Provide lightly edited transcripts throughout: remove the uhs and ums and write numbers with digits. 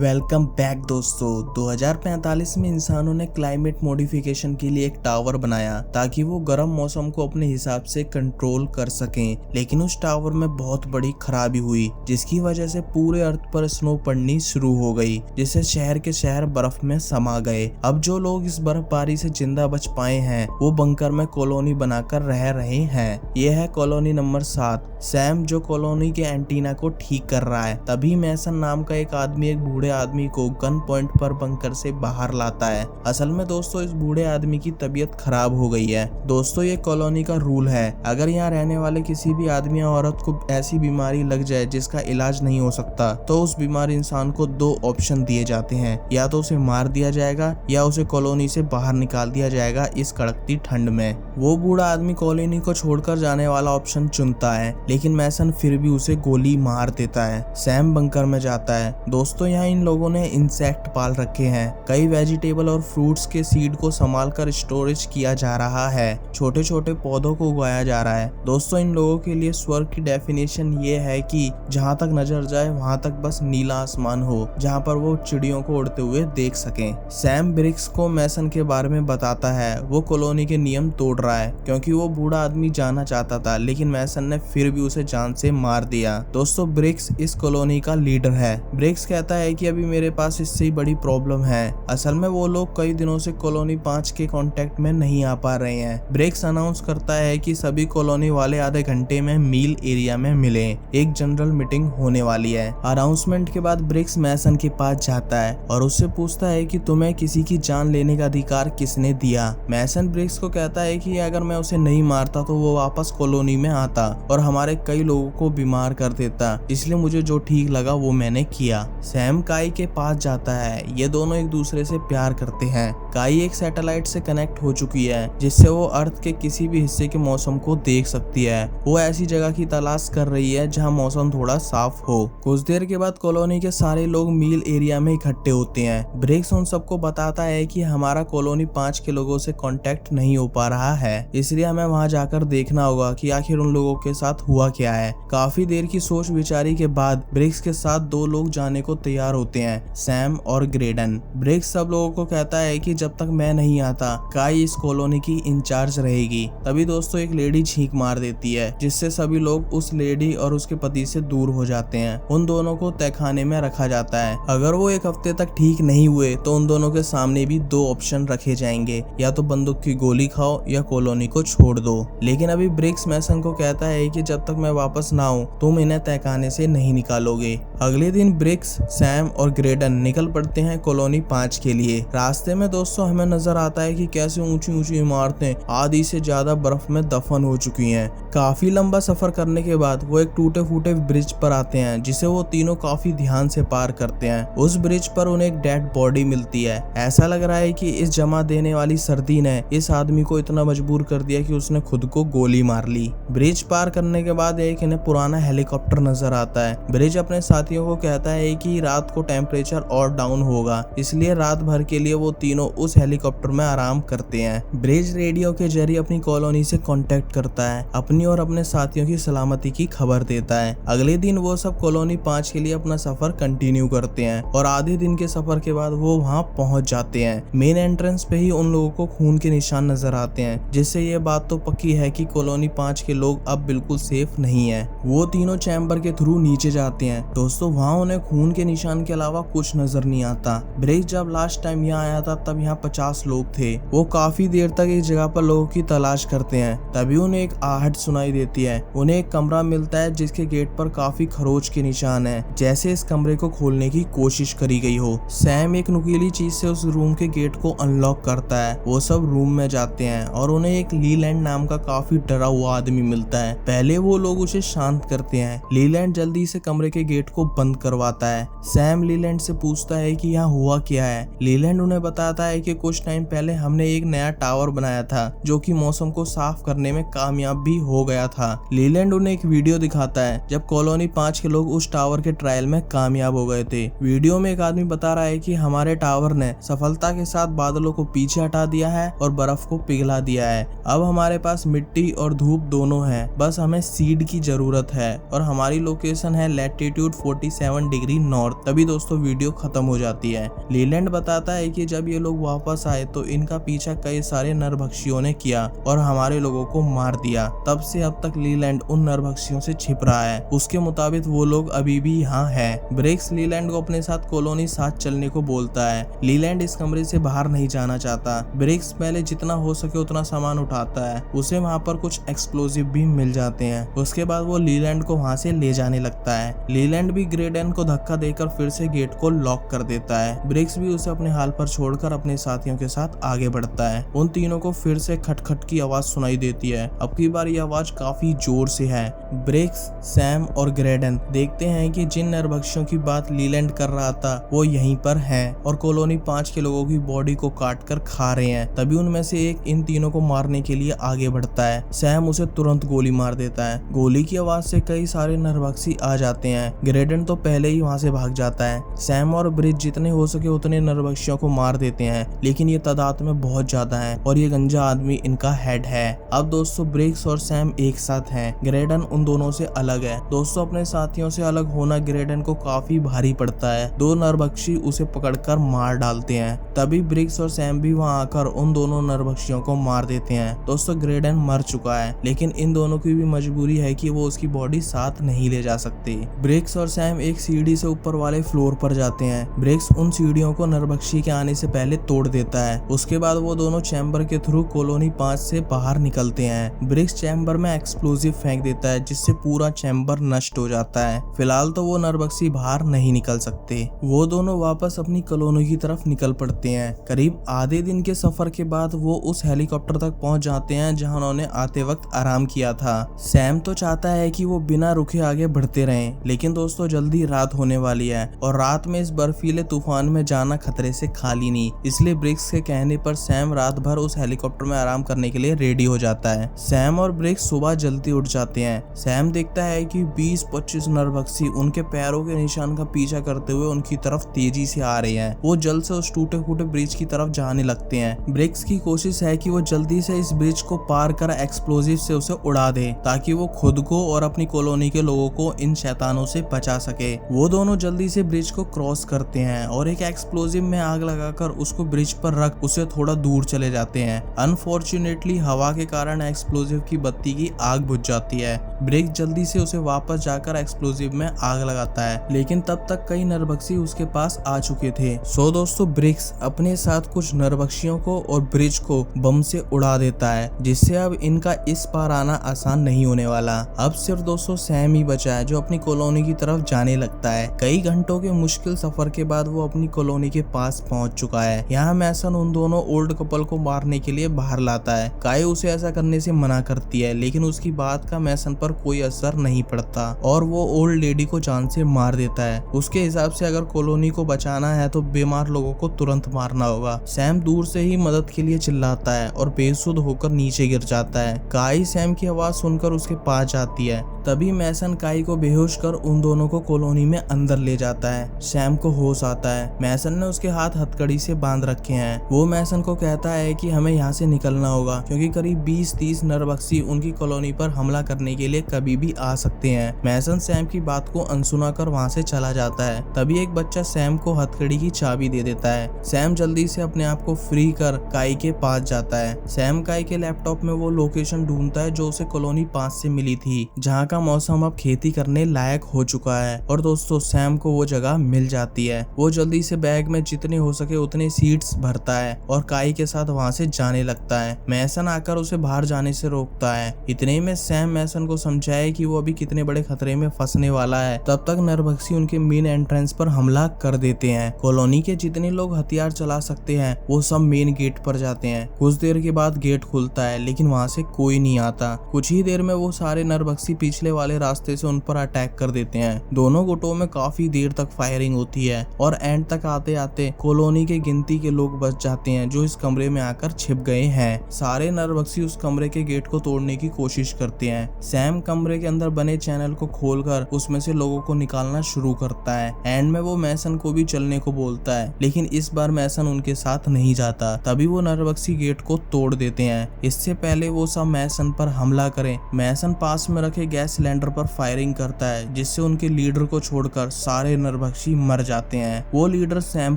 Welcome back दोस्तों। 2045 में इंसानों ने क्लाइमेट मॉडिफिकेशन के लिए एक टावर बनाया ताकि वो गर्म मौसम को अपने हिसाब से कंट्रोल कर सकें। लेकिन उस टावर में बहुत बड़ी खराबी हुई जिसकी वजह से पूरे अर्थ पर स्नो पड़नी शुरू हो गई, जिससे शहर के शहर बर्फ में समा गए। अब जो लोग इस बर्फबारी से जिंदा बच पाए हैं वो बंकर में कॉलोनी बनाकर रह रहे हैं। ये है कॉलोनी नंबर 7। सैम जो कॉलोनी के एंटीना को ठीक कर रहा है, तभी मैसन नाम का एक आदमी एक बूढ़े आदमी को गन पॉइंट पर बंकर से बाहर लाता है। असल में दोस्तों इस बूढ़े आदमी की तबीयत खराब हो गई है। दोस्तों ये कॉलोनी का रूल है, अगर यहाँ रहने वाले किसी भी आदमी या औरत को ऐसी बीमारी लग जाए जिसका इलाज नहीं हो सकता तो उस बीमार इंसान को 2 ऑप्शन दिए जाते हैं, या तो उसे मार दिया जाएगा या उसे कॉलोनी से बाहर निकाल दिया जाएगा इस कड़कती ठंड में। वो बूढ़ा आदमी कॉलोनी को छोड़कर जाने वाला ऑप्शन चुनता है, लेकिन मैसन फिर भी उसे गोली मार देता है। सैम बंकर में जाता है। दोस्तों यहाँ इन लोगों ने इंसेक्ट पाल रखे हैं। कई वेजिटेबल और फ्रूट्स के सीड को संभाल कर स्टोरेज किया जा रहा है। छोटे छोटे पौधों को उगाया जा रहा है। दोस्तों इन लोगों के लिए स्वर्ग की डेफिनेशन ये है कि जहाँ तक नजर जाए वहाँ तक बस नीला आसमान हो, जहाँ पर वो चिड़ियों को उड़ते हुए देख सकें। सैम ब्रिक्स को मैसन के बारे में बताता है। वो कॉलोनी के नियम तोड़ रहा है क्योंकि वो बूढ़ा आदमी जाना चाहता था, लेकिन मैसन ने फिर भी उसे जान से मार दिया। दोस्तों ब्रिक्स इस कॉलोनी का लीडर है। ब्रिक्स कहता है कि अभी मेरे पास इससे ही बड़ी प्रॉब्लम है। असल में वो लोग कई दिनों से कॉलोनी 5 के कांटेक्ट में नहीं आ पा रहे हैं। ब्रिक्स अनाउंस करता है कि सभी कॉलोनी वाले आधे घंटे में मील एरिया में मिले, एक जनरल मीटिंग होने वाली है। अनाउंसमेंट के बाद ब्रिक्स मैसन के पास जाता है और उससे पूछता है कि तुम्हें किसी की जान लेने का अधिकार किसने दिया। मैसन ब्रिक्स को कहता है कि अगर मैं उसे नहीं मारता तो वो वापस कॉलोनी में आता और हमारे कई लोगों को बीमार कर देता, इसलिए मुझे जो ठीक लगा वो मैंने किया। सैम काई के पास जाता है। ये दोनों एक दूसरे से प्यार करते हैं। काई एक सैटेलाइट से कनेक्ट हो चुकी है जिससे वो अर्थ के किसी भी हिस्से के मौसम को देख सकती है। वो ऐसी जगह की तलाश कर रही है जहां मौसम थोड़ा साफ हो। कुछ देर के बाद कॉलोनी के सारे लोग मील एरिया में इकट्ठे होते हैं। ब्रिक्स उन सबको बताता है कि हमारा कॉलोनी 5 के लोगों से कांटेक्ट नहीं हो पा रहा है, इसलिए हमें वहां जाकर देखना होगा कि आखिर उन लोगों के साथ हुआ क्या है। काफी देर की सोच विचारी के बाद ब्रिक्स के साथ 2 लोग जाने को तैयार होते हैं, सैम और ग्रेडन। ब्रिक्स सब लोगों को कहता है कि जब तक मैं नहीं आता काई इस कॉलोनी की इंचार्ज रहेगी। तभी दोस्तों एक लेडी छींक मार देती है जिससे सभी लोग उस लेडी और उसके पति से दूर हो जाते हैं। उन दोनों को तहखाने में रखा जाता है। अगर वो 1 हफ्ते तक ठीक नहीं हुए तो उन दोनों के सामने भी 2 ऑप्शन रखे जाएंगे, या तो बंदूक की गोली खाओ या कॉलोनी को छोड़ दो। लेकिन अभी ब्रिक्स मैसन को कहता है कि जब तक मैं वापस ना आऊं तुम इन्हें तहखाने से नहीं निकालोगे। अगले दिन ब्रिक्स, सैम और ग्रेडन निकल पड़ते हैं कॉलोनी 5 के लिए। रास्ते में दोस्तों हमें नजर आता है कि कैसे ऊंची ऊंची इमारतें आधी से ज्यादा बर्फ में दफन हो चुकी हैं। काफी लंबा सफर करने के बाद वो एक टूटे फूटे ब्रिज पर आते हैं जिसे वो तीनों काफी ध्यान से पार करते हैं। उस ब्रिज पर उन्हें एक डेड बॉडी मिलती है। ऐसा लग रहा है कि इस जमा देने वाली सर्दी ने इस आदमी को इतना मजबूर कर दिया कि उसने खुद को गोली मार ली। ब्रिज पार करने के बाद एक इन्हें पुराना हेलीकॉप्टर नजर आता है। ब्रिज अपने साथियों को कहता है कि रात को टेम्परेचर और डाउन होगा, इसलिए रात भर के लिए वो तीनों उस हेलीकॉप्टर में आराम करते हैं। ब्रिज रेडियो के जरिए अपनी कॉलोनी से कांटेक्ट करता है, अपनी और अपने साथियों की सलामती की खबर देता है। अगले दिन वो सब कॉलोनी 5 के लिए अपना सफर कंटिन्यू करते हैं और आधे दिन के सफर के बाद वो वहाँ पहुँच जाते हैं। मेन एंट्रेंस पे ही उन लोगों को खून के निशान नजर आते हैं, जिससे ये बात तो पक्की है कि कॉलोनी 5 के लोग अब बिल्कुल सेफ नहीं है। वो तीनों चैम्बर के थ्रू नीचे जाते हैं। दोस्तों वहाँ उन्हें खून के निशान के अलावा कुछ नजर नहीं आता। ब्रिक्स जब लास्ट टाइम यहाँ आया था तब यहाँ 50 लोग थे। वो काफी देर तक इस जगह पर लोगों की तलाश करते हैं। तभी उन्हें एक आहट सुनाई देती है। उन्हें एक कमरा मिलता है जिसके गेट पर काफी खरोच के निशान है, जैसे इस कमरे को खोलने की कोशिश करी गई हो। सैम एक नुकीली चीज से उस रूम के गेट को अनलॉक करता है। वो सब रूम में जाते हैं और उन्हें एक लीलैंड नाम का काफी डरा हुआ आदमी मिलता है। पहले वो लोग उसे शांत करते हैं। लीलैंड जल्दी से कमरे के गेट को बंद करवाता है। सैम लीलैंड से पूछता है कि यहाँ हुआ क्या है। लीलैंड उन्हें बताता है है कि कुछ टाइम पहले हमने एक नया टावर बनाया था जो कि मौसम को साफ करने में कामयाब भी हो गया था। लीलैंड उन्हें एक वीडियो दिखाता है जब कॉलोनी 5 के लोग उस टावर के ट्रायल में कामयाब हो गए थे। वीडियो में एक आदमी बता रहा है कि हमारे टावर ने सफलता के साथ बादलों को पीछे हटा दिया है और बर्फ को पिघला दिया है। अब हमारे पास मिट्टी और धूप दोनों है, बस हमें सीड की जरूरत है और हमारी लोकेशन है लैटिट्यूड 47 डिग्री नॉर्थ। तभी दोस्तों वीडियो खत्म हो जाती है। लीलैंड बताता है कि जब ये लोग वापस आए तो इनका पीछा कई सारे नरभक्षियों ने किया और हमारे लोगों को मार दिया। तब से अब तक लीलैंड उन नरभक्षियों से छिप रहा है। उसके मुताबिक वो लोग अभी भी यहाँ है। ब्रिक्स लीलैंड को अपने साथ कॉलोनी साथ चलने को बोलता है। लीलैंड इस कमरे से बाहर नहीं जाना चाहता। ब्रिक्स पहले जितना हो सके उतना सामान उठाता है। उसे वहाँ पर कुछ एक्सप्लोजिव भी मिल जाते हैं। उसके बाद वो लीलैंड को वहाँ से ले जाने लगता है। लीलैंड भी ग्रेडन को धक्का देकर फिर से गेट को लॉक कर देता है। ब्रिक्स भी उसे अपने हाल पर छोड़कर अपने साथियों के साथ आगे बढ़ता है। उन तीनों को फिर से खटखट की आवाज सुनाई देती है। अब की बार यह आवाज काफी जोर से है। ब्रिक्स, सैम और ग्रेडन देखते हैं कि जिन नरभक्षियों की बात लीलैंड कर रहा था वो यहीं पर हैं और कॉलोनी 5 के लोगों की बॉडी को काट कर खा रहे हैं। तभी उनमें से एक इन तीनों को मारने के लिए आगे बढ़ता है। सैम उसे तुरंत गोली मार देता है। गोली की आवाज से कई सारे नरभक्षी आ जाते हैं। ग्रेडन तो पहले ही वहां से भाग जाता है। सैम और ब्रिज जितने हो सके उतने नरभक्षियों को मार देते हैं, लेकिन ये तादाद में बहुत ज्यादा है और ये गंजा आदमी इनका हेड है। अब दोस्तों ब्रिक्स और सैम एक साथ हैं। ग्रेडन उन दोनों से अलग है। दोस्तों अपने साथियों से अलग होना ग्रेडन को काफी भारी पड़ता है। दो नरभक्षी उसे पकड़कर मार डालते हैं। तभी ब्रिक्स और सैम भी वहां आकर उन दोनों नरभक्षियों को मार देते हैं। दोस्तों ग्रेडन मर चुका है, लेकिन इन दोनों की भी मजबूरी है कि वो उसकी बॉडी साथ नहीं ले जा सकते। ब्रिक्स और सैम एक सीढ़ी से ऊपर वाले फ्लोर पर जाते हैं। ब्रिक्स उन सीढ़ियों को नरभक्षी के आने से पहले तोड़ देता है। उसके बाद वो दोनों चैम्बर के थ्रू कॉलोनी 5 से बाहर निकलते हैं। ब्रिक्स चैम्बर में एक्सप्लोजिव फेंक देता है जिससे पूरा चैम्बर नष्ट हो जाता है। फिलहाल तो वो नरभक्षी बाहर नहीं निकल सकते। वो दोनों वापस अपनी कॉलोनी की तरफ निकल पड़ते हैं। करीब आधे दिन के सफर के बाद वो उस हेलीकॉप्टर तक पहुंच जाते हैं जहां उन्होंने आते वक्त आराम किया था। सैम तो चाहता है कि वो बिना रुके आगे बढ़ते रहें, लेकिन दोस्तों जल्दी रात होने वाली है और रात में इस बर्फीले तूफान में जाना खतरे से खाली नहीं। इसलिए ब्रिक्स के कहने पर सैम रात भर उस हेलीकॉप्टर में आराम करने के लिए रेडी हो जाता है। सैम और ब्रिक्स सुबह जल्दी उठ जाते हैं। सैम देखता है कि 20-25 नरभक्षी उनके पैरों के निशान का पीछा करते हुए उनकी तरफ तेजी से आ रहे हैं। वो जल्द से उस टूटे फूटे ब्रिज की तरफ जाने लगते हैं। ब्रिक्स की कोशिश है कि वो जल्दी से इस ब्रिज को पार कर एक्सप्लोजिव से उसे उड़ा दे ताकि वो खुद को और अपनी कॉलोनी के लोगों को इन शैतानों से बचा सके। वो दोनों जल्दी से ब्रिज को क्रॉस करते हैं और एक एक्सप्लोजिव में आग लगाकर उसको ब्रिज पर रख उसे थोड़ा दूर चले जाते हैं। अनफॉर्चुनेटली हवा के कारण एक्सप्लोजिव की बत्ती की आग बुझ जाती है। ब्रिक्स जल्दी से उसे वापस जाकर एक्सप्लोजिव में आग लगाता है, लेकिन तब तक कई नरभक्षी उसके पास आ चुके थे। सो दोस्तों ब्रिक्स अपने साथ कुछ नरभक्षियों को और ब्रिज को बम से उड़ा देता है, जिससे अब इनका इस पार आना आसान नहीं होने वाला। अब सिर्फ दोस्तों सैम ही बचा है जो अपनी कॉलोनी की तरफ जाने लगता है। कई घंटों के मुश्किल सफर के बाद वो अपनी कॉलोनी के पास पहुंच चुका है। यहाँ मैसन उन दोनों ओल्ड कपल को मारने के लिए बाहर लाता है। काई उसे ऐसा करने से मना करती है, लेकिन उसकी बात का मैसन पर कोई असर नहीं पड़ता और वो ओल्ड लेडी को जान से मार देता है। उसके हिसाब से अगर कॉलोनी को बचाना है तो बीमार लोगों को तुरंत मारना होगा। सैम दूर से ही मदद के लिए चिल्लाता है और बेसुध होकर नीचे गिर जाता है। काई सैम की आवाज सुनकर उसके पास जाती है। तभी मैसन काई को बेहोश कर उन दोनों को कॉलोनी में अंदर ले जाता है। सैम को होश आता है। मैसन ने उसके हाथ हथकड़ी से बांध रखे हैं। वो मैसन को कहता है कि हमें यहाँ से निकलना होगा क्योंकि करीब 20-30 नरभक्षी उनकी कॉलोनी पर हमला करने के लिए कभी भी आ सकते हैं। मैसन सैम की बात को अनसुना कर वहाँ से चला जाता है। तभी एक बच्चा सैम को हथकड़ी की चाबी दे देता है। सैम जल्दी से अपने आप को फ्री कर काई के पास जाता है। सैम काई के लैपटॉप में वो लोकेशन ढूंढता है जो उसे कॉलोनी 5 से मिली थी, जहाँ का मौसम अब खेती करने लायक हो चुका है। और दोस्तों सैम को वो जगह मिल जाती है। वो जल्दी से बैग में जितने हो सके उतने सीड्स भरता है और काई के साथ वहाँ से जाने लगता है। मैसन आकर उसे बाहर जाने से रोकता है। इतने में सैम मैसन को समझाए कि वो अभी कितने बड़े खतरे में फंसने वाला है। तब तक नरभक्षी उनके मेन एंट्रेंस पर हमला कर देते हैं। कॉलोनी के जितने लोग हथियार चला सकते हैं वो सब मेन गेट पर जाते हैं। कुछ देर के बाद गेट खुलता है, लेकिन वहाँ से कोई नहीं आता। कुछ ही देर में वो सारे नरभक्षी पीछे पिछले वाले रास्ते से उन पर अटैक कर देते हैं। दोनों गुटों में काफी देर तक फायरिंग होती है और एंड तक आते आते कॉलोनी के गिनती के लोग बच जाते हैं जो इस कमरे में आकर छिप गए हैं। सारे नरभक्षी उस कमरे के गेट को तोड़ने की कोशिश करते हैं। सैम कमरे के अंदर बने चैनल को खोलकर उसमें से लोगों को निकालना शुरू करता है। एंड में वो मैसन को भी चलने को बोलता है, लेकिन इस बार मैसन उनके साथ नहीं जाता। तभी वो नरभक्षी गेट को तोड़ देते हैं। इससे पहले वो सब मैसन पर हमला करें, मैसन पास में रखे गैस सिलेंडर पर फायरिंग करता है, जिससे उनके लीडर को छोड़कर सारे नरभक्षी मर जाते हैं। वो लीडर सैम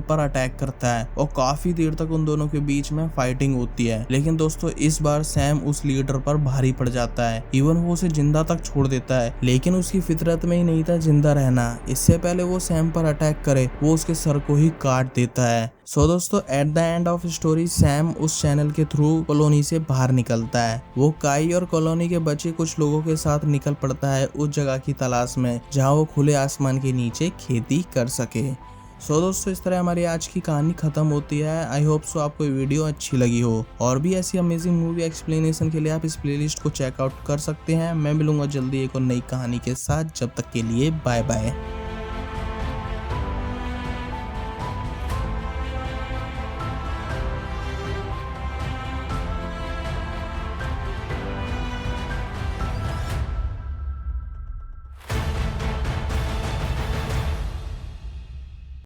पर अटैक करता है और काफी देर तक उन दोनों के बीच में फाइटिंग होती है। लेकिन दोस्तों इस बार सैम उस लीडर पर भारी पड़ जाता है, इवन वो उसे जिंदा तक छोड़ देता है। लेकिन उसकी फितरत में ही नहीं था जिंदा रहना। इससे पहले वो सैम पर अटैक करे वो उसके सर को ही काट देता है। सो दोस्तों at the end of story Sam उस चैनल के थ्रू कॉलोनी से बाहर निकलता है। वो काई और कॉलोनी के बचे कुछ लोगों के साथ निकल पड़ता है उस जगह की तलाश में जहाँ वो खुले आसमान के नीचे खेती कर सके। सो दोस्तों इस तरह हमारी आज की कहानी खत्म होती है। आई होप सो आपको वीडियो अच्छी लगी हो और भी ऐसी अमेजिंग मूवी एक्सप्लेनेशन के लिए आप इस प्लेलिस्ट को चेकआउट कर सकते हैं। मैं मिलूंगा जल्दी एक और नई कहानी के साथ। जब तक के लिए बाय बाय।